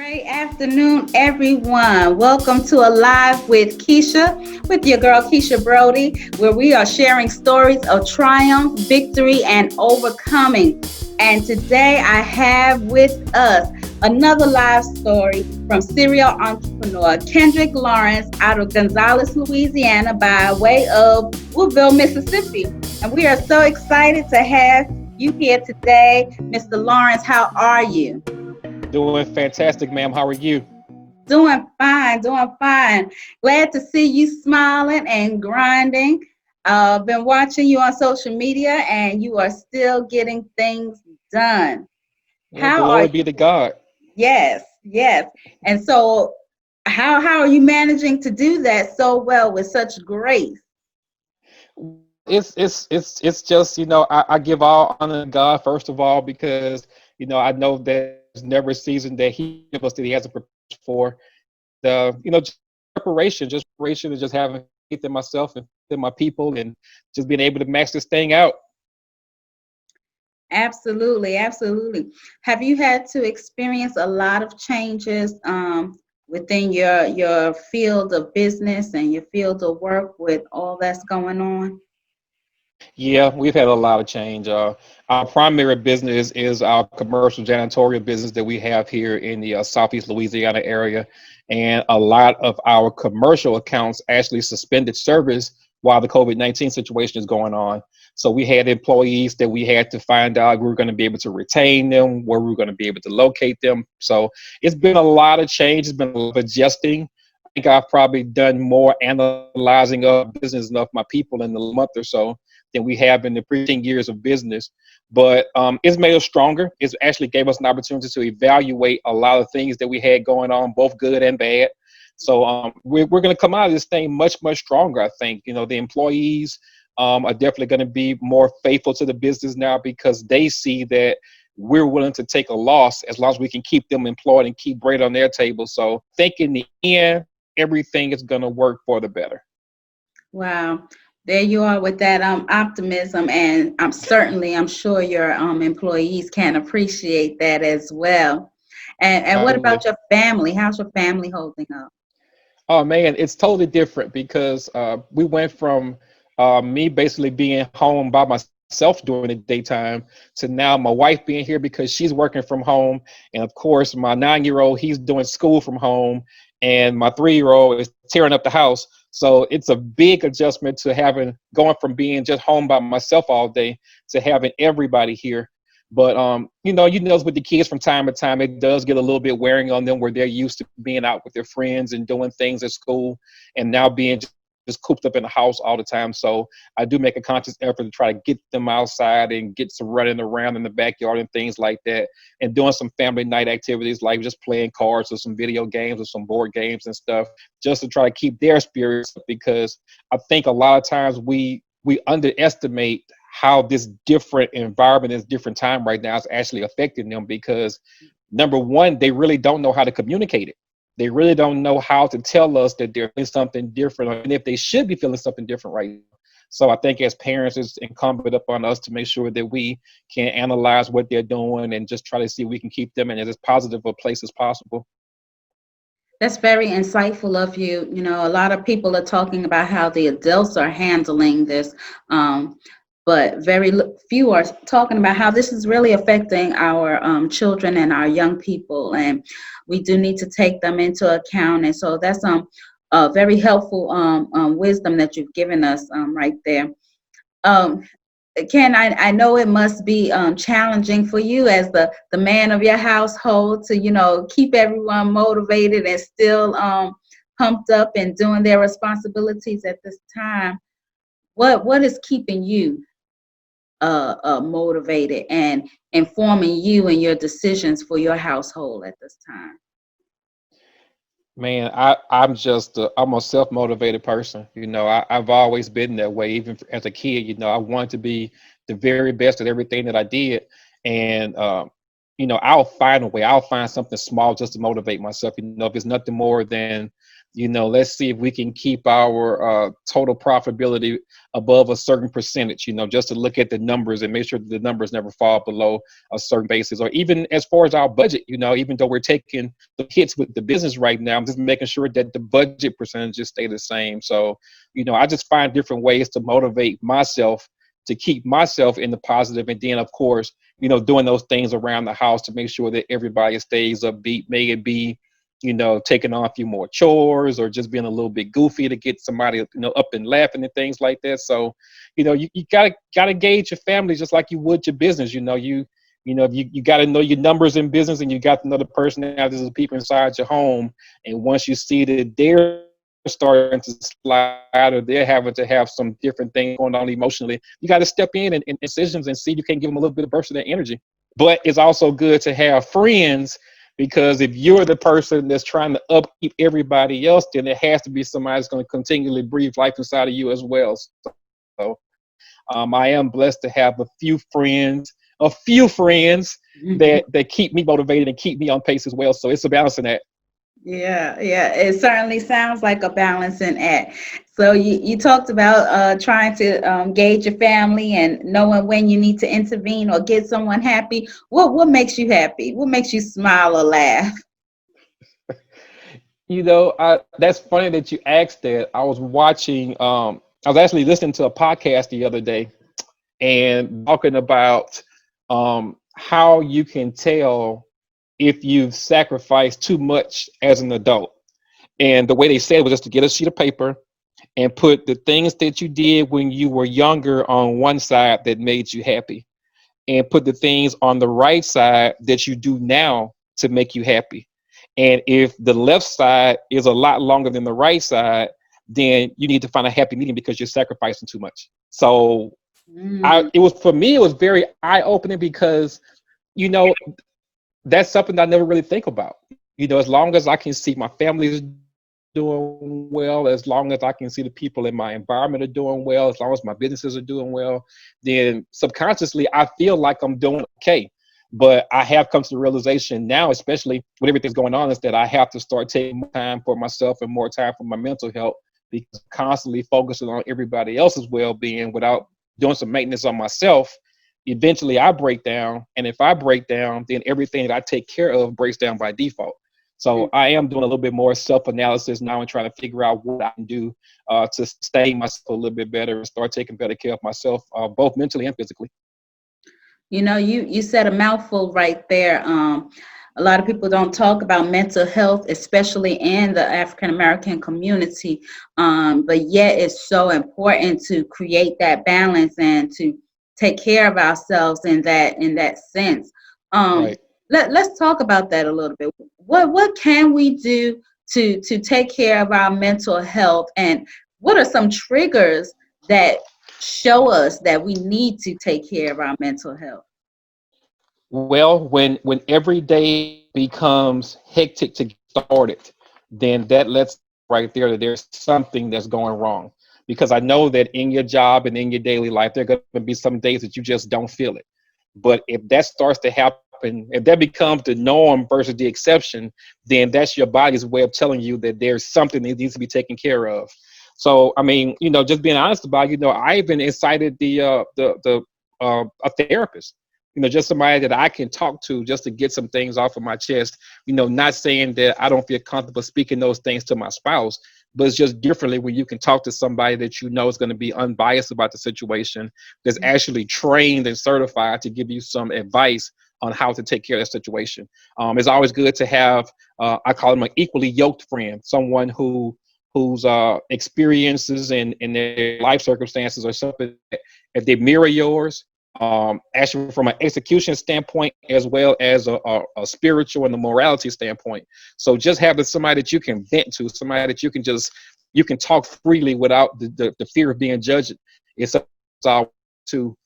Great afternoon, everyone. Welcome to A.L.I.V.E with Kesha, with your girl Kesha Brody, where we are sharing stories of triumph, victory, and overcoming. And today I have with us another live story from serial entrepreneur Kendrick Lawrence out of Gonzales, Louisiana, by way of Woodville, Mississippi. And we are so excited to have you here today. Mr. Lawrence, how are you? Doing fantastic, ma'am. How are you? Doing fine, doing fine. Glad to see you smiling and grinding. Been watching you on social media and you are still getting things done. Well, How are glory be you? to God. Yes, yes. And so how are you managing to do that so well with such grace? It's just I give all honor to God first of all because I know that there's never a season that He gives us that He hasn't prepared for. Just preparation, and just having faith in myself and in my people, and just being able to max this thing out. Absolutely, absolutely. Have you had to experience a lot of changes within your field of business and your field of work with all that's going on? Yeah, we've had a lot of change. Our primary business is our commercial janitorial business that we have here in the Southeast Louisiana area. And a lot of our commercial accounts actually suspended service while the COVID-19 situation is going on. So we had employees that we had to find out we were going to be able to retain them, where we were going to be able to locate them. So it's been a lot of change. It's been a lot of adjusting. I think I've probably done more analyzing of business and of my people in the month or so than we have in the previous years of business. But it's made us stronger. It's actually gave us an opportunity to evaluate a lot of things that we had going on, both good and bad. So we're going to come out of this thing much stronger. I think the employees are definitely going to be more faithful to the business now because they see that we're willing to take a loss as long as we can keep them employed and keep bread on their table. So I think in the end, everything is going to work for the better. Wow. There you are with that optimism, and I'm sure your employees can appreciate that as well. And what Absolutely. about your family? How's your family holding up? Oh man, it's totally different because we went from me basically being home by myself during the daytime to now my wife being here because she's working from home, and of course my 9-year-old he's doing school from home, and my 3-year-old is tearing up the house. So it's a big adjustment to having going from being just home by myself all day to having everybody here. But you know, with the kids from time to time, it does get a little bit wearing on them where they're used to being out with their friends and doing things at school, and now being just cooped up in the house all the time. So I do make a conscious effort to try to get them outside and get some running around in the backyard and things like that, and doing some family night activities like just playing cards or some video games or some board games and stuff, just to try to keep their spirits up because I think a lot of times we underestimate how this different environment, this different time right now is actually affecting them because number one, they really don't know how to communicate it. They really don't know how to tell us that they're feeling something different, and if they should be feeling something different right now. So I think as parents, it's incumbent upon us to make sure that we can analyze what they're doing and just try to see if we can keep them in as positive a place as possible. That's very insightful of you. You know, a lot of people are talking about how the adults are handling this, um, but few are talking about how this is really affecting our children and our young people, and we do need to take them into account. And so that's very helpful wisdom that you've given us right there. Um, Ken, I know it must be challenging for you as the man of your household to, keep everyone motivated and still pumped up and doing their responsibilities at this time. What is keeping you motivated and informing you and your decisions for your household at this time? Man, I'm a self-motivated person. I've always been that way. Even as a kid, I wanted to be the very best at everything that I did. And I'll find a way. I'll find something small just to motivate myself. If it's nothing more than, let's see if we can keep our total profitability above a certain percentage, just to look at the numbers and make sure that the numbers never fall below a certain basis. Or even as far as our budget, even though we're taking the hits with the business right now, I'm just making sure that the budget percentages stay the same. So, I just find different ways to motivate myself to keep myself in the positive. And then, of course, doing those things around the house to make sure that everybody stays upbeat. May it be, taking on a few more chores or just being a little bit goofy to get somebody, up and laughing and things like that. So, you gotta gauge your family just like you would your business. You got to know your numbers in business, and you got to know the personalities of the people inside your home. And once you see that they're starting to slide, or they're having to have some different things going on emotionally, you got to step in and decisions and see if you can give them a little bit of burst of that energy. But it's also good to have friends, because if you're the person that's trying to upkeep everybody else, then it has to be somebody that's going to continually breathe life inside of you as well. So I am blessed to have a few friends that keep me motivated and keep me on pace as well. So it's a balance in that. Yeah, yeah, it certainly sounds like a balancing act. So you talked about trying to gauge your family and knowing when you need to intervene or get someone happy. What makes you happy? What makes you smile or laugh? That's funny that you asked that. I was actually listening to a podcast the other day and talking about how you can tell if you've sacrificed too much as an adult. And the way they said was just to get a sheet of paper and put the things that you did when you were younger on one side that made you happy, and put the things on the right side that you do now to make you happy. And if the left side is a lot longer than the right side, then you need to find a happy medium because you're sacrificing too much. So Mm. it was very eye opening, because, you know, that's something that I never really think about. As long as I can see my family is doing well, as long as I can see the people in my environment are doing well, as long as my businesses are doing well, then subconsciously I feel like I'm doing okay. But I have come to the realization now, especially with everything's going on, is that I have to start taking more time for myself and more time for my mental health, because constantly focusing on everybody else's well-being without doing some maintenance on myself, eventually I break down. And if I break down, then everything that I take care of breaks down by default. So I am doing a little bit more self-analysis now and trying to figure out what I can do to sustain myself a little bit better and start taking better care of myself, both mentally and physically. You said a mouthful right there. A lot of people don't talk about mental health, especially in the African American community. But yet it's so important to create that balance and to take care of ourselves in that sense. Um, Right. let's talk about that a little bit. What can we do to take care of our mental health, and what are some triggers that show us that we need to take care of our mental health? Well, when every day becomes hectic to get started, then that lets right there that there's something that's going wrong. Because I know that in your job and in your daily life, there are going to be some days that you just don't feel it. But if that starts to happen, if that becomes the norm versus the exception, then that's your body's way of telling you that there's something that needs to be taken care of. So, I mean, just being honest about, I even incited a therapist, just somebody that I can talk to just to get some things off of my chest. Not saying that I don't feel comfortable speaking those things to my spouse, but it's just differently when you can talk to somebody that you know is going to be unbiased about the situation, that's actually trained and certified to give you some advice on how to take care of that situation. It's always good to have, I call them an equally yoked friend, someone whose experiences and their life circumstances are something that, if they mirror yours, actually from an execution standpoint as well as a spiritual and a morality standpoint. So just having somebody that you can vent to, somebody that you can talk freely without the fear of being judged, is all too.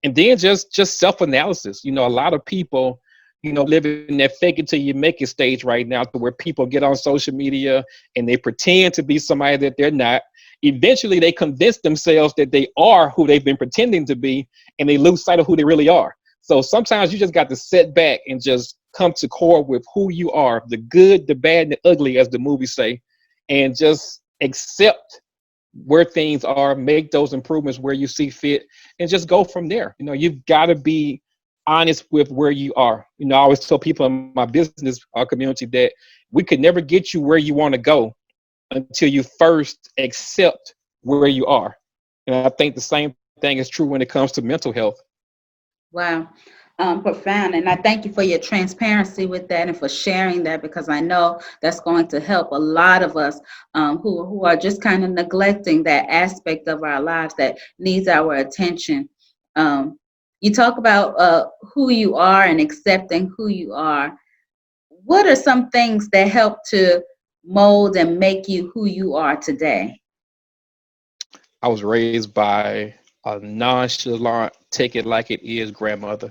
And then just self-analysis. A lot of people, live in that fake it till you make it stage right now, to where people get on social media and they pretend to be somebody that they're not. Eventually they convince themselves that they are who they've been pretending to be, and they lose sight of who they really are. So sometimes you just got to sit back and just come to core with who you are, the good, the bad, and the ugly, as the movies say, and just accept where things are, make those improvements where you see fit, and just go from there. You've got to be honest with where you are. I always tell people in my business community that we could never get you where you want to go until you first accept where you are. And I think the same thing is true when it comes to mental health. Wow. Profound. And I thank you for your transparency with that and for sharing that, because I know that's going to help a lot of us who are just kind of neglecting that aspect of our lives that needs our attention. Um, you talk about who you are and accepting who you are. What are some things that help to mold and make you who you are today? I was raised by a nonchalant, take it like it is grandmother,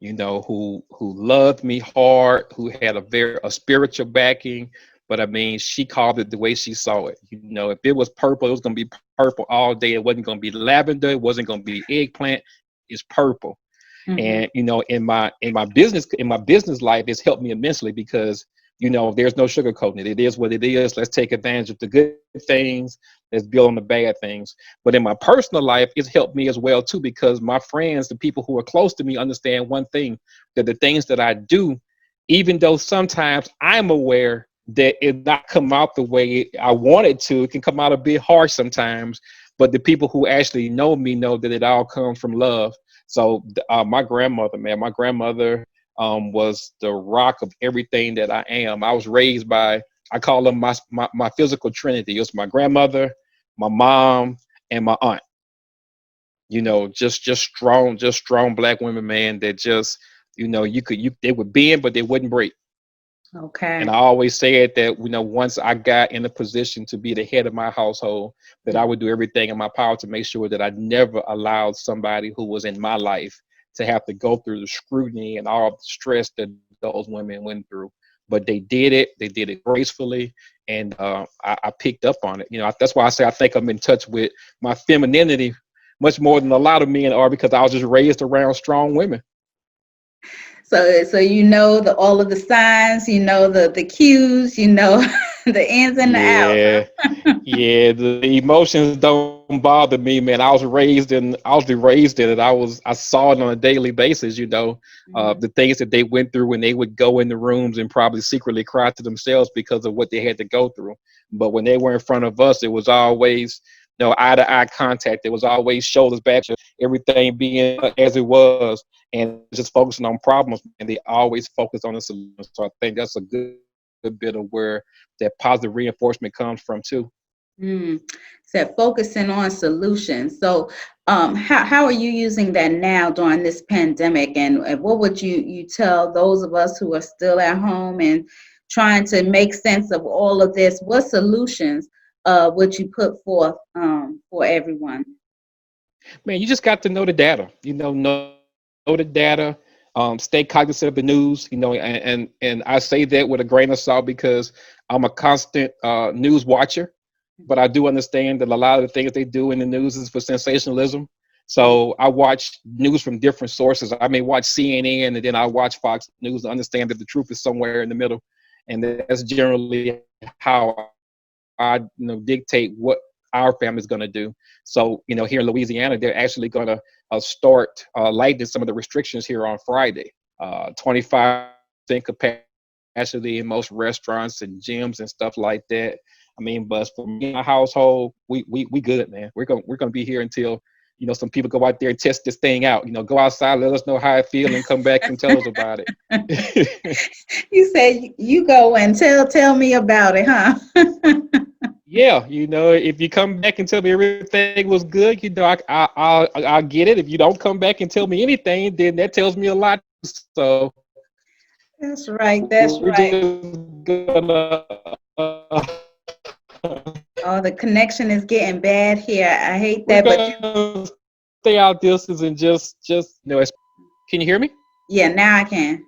who loved me hard, who had a spiritual backing. But I mean, she called it the way she saw it. If it was purple, it was gonna be purple all day. It wasn't gonna be lavender. It wasn't gonna be eggplant. It's purple. Hmm. And in my business life, it's helped me immensely because there's no sugarcoating it. It is what it is. Let's take advantage of the good things. Let's build on the bad things. But in my personal life, it's helped me as well too, because my friends, the people who are close to me, understand one thing: that the things that I do, even though sometimes I'm aware that it not come out the way I want it to, it can come out a bit harsh sometimes. But the people who actually know me know that it all comes from love. So my grandmother, man, my grandmother was the rock of everything that I am. I was raised by, I call them my physical trinity. It was my grandmother, my mom, and my aunt. Just strong black women, man. That just, they would bend, but they wouldn't break. And I Okay. always said that, once I got in a position to be the head of my household, that I would do everything in my power to make sure that I never allowed somebody who was in my life to have to go through the scrutiny and all the stress that those women went through. But they did it. They did it gracefully, and I picked up on it. That's why I say I think I'm in touch with my femininity much more than a lot of men are, because I was just raised around strong women. So you know the all of the signs, you know the cues, you know the ins and the outs. Yeah, yeah. The emotions don't bother me, man. I was raised in it. I saw it on a daily basis. Mhm. The things that they went through when they would go in the rooms and probably secretly cry to themselves because of what they had to go through. But when they were in front of us, it was always, eye to eye contact. It was always shoulders back, everything being as it was, and just focusing on problems. And they always focus on the solution. So I think that's a good bit of where that positive reinforcement comes from too. Mm. Said focusing on solutions. So, how are you using that now during this pandemic? And what would you tell those of us who are still at home and trying to make sense of all of this? What solutions would you put forth for everyone? Man, you just got to know the data. Know the data. Stay cognizant of the news. And I say that with a grain of salt because I'm a constant news watcher. But I do understand that a lot of the things they do in the news is for sensationalism. So I watch news from different sources. I may watch CNN, and then I watch Fox News to understand that the truth is somewhere in the middle. And that's generally how I dictate what our family's going to do. So, here in Louisiana, they're actually going to start lightening some of the restrictions here on Friday. 25% capacity in most restaurants and gyms and stuff like that. I mean, but for me and my household, we good, man. We're gonna be here until some people go out there and test this thing out. Go outside, let us know how it feel, and come back and tell us about it. You said you go and tell me about it, huh? Yeah, if you come back and tell me everything was good, I'll get it. If you don't come back and tell me anything, then that tells me a lot too. So That's right. we're That's just right. gonna Oh, the connection is getting bad here. I hate we're that, but gonna stay out distance and can you hear me? yeah, now I can.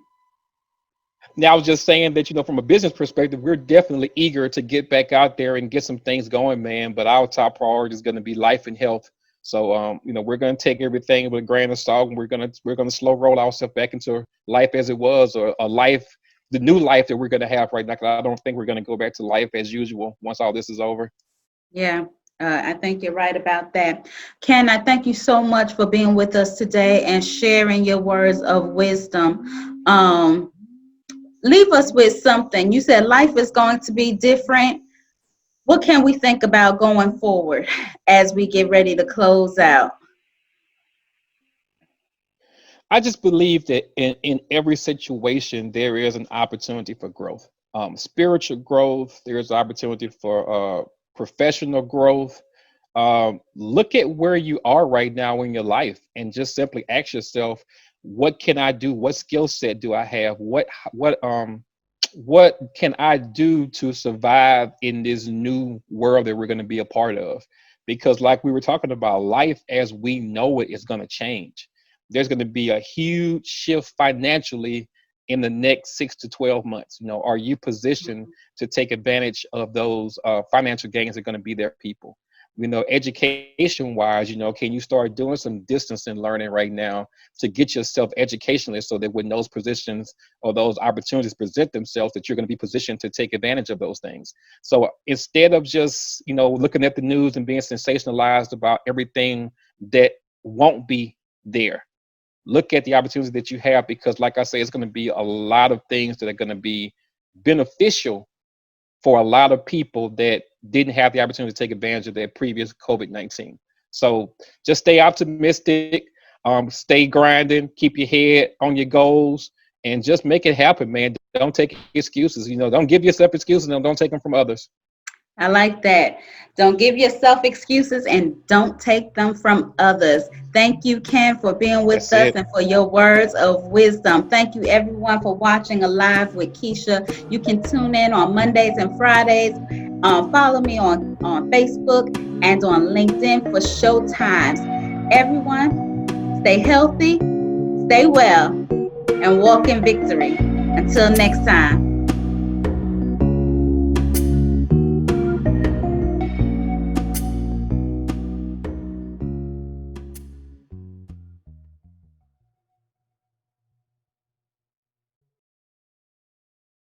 Now, I was just saying that, from a business perspective, we're definitely eager to get back out there and get some things going, man. But our top priority is going to be life and health. So we're gonna take everything with a grain of salt, and we're gonna slow roll ourselves back into life as it was, or a life, the new life that we're gonna have right now. 'Cause I don't think we're gonna go back to life as usual once all this is over. Yeah, I think you're right about that. Ken, I thank you so much for being with us today and sharing your words of wisdom. Leave us with something. You said life is going to be different. What can we think about going forward as we get ready to close out? I just believe that in every situation there is an opportunity for growth. Spiritual growth, there's opportunity for professional growth. Look at where you are right now in your life and just simply ask yourself, what can I do? What skill set do I have? What can I do to survive in this new world that we're going to be a part of? Because, like we were talking about, life as we know it is going to change. There's going to be a huge shift financially in the next 6 to 12 months. Are you positioned to take advantage of those financial gains that are going to be there, people? Education wise, can you start doing some distance and learning right now to get yourself educationally, so that when those positions or those opportunities present themselves, that you're going to be positioned to take advantage of those things. So instead of just, looking at the news and being sensationalized about everything that won't be there, look at the opportunities that you have, because like I say, it's going to be a lot of things that are going to be beneficial for a lot of people that didn't have the opportunity to take advantage of their previous COVID-19. So just stay optimistic, stay grinding, keep your head on your goals, and just make it happen, man. Don't take excuses. Don't give yourself excuses, and don't take them from others. I like that. Don't give yourself excuses and don't take them from others. Thank you, Ken, for being with That's us it. and for your words of wisdom. Thank you, everyone, for watching A.L.I.V.E. with Kesha. You can tune in on Mondays and Fridays. Follow me on Facebook and on LinkedIn for show times. Everyone, stay healthy, stay well, and walk in victory. Until next time.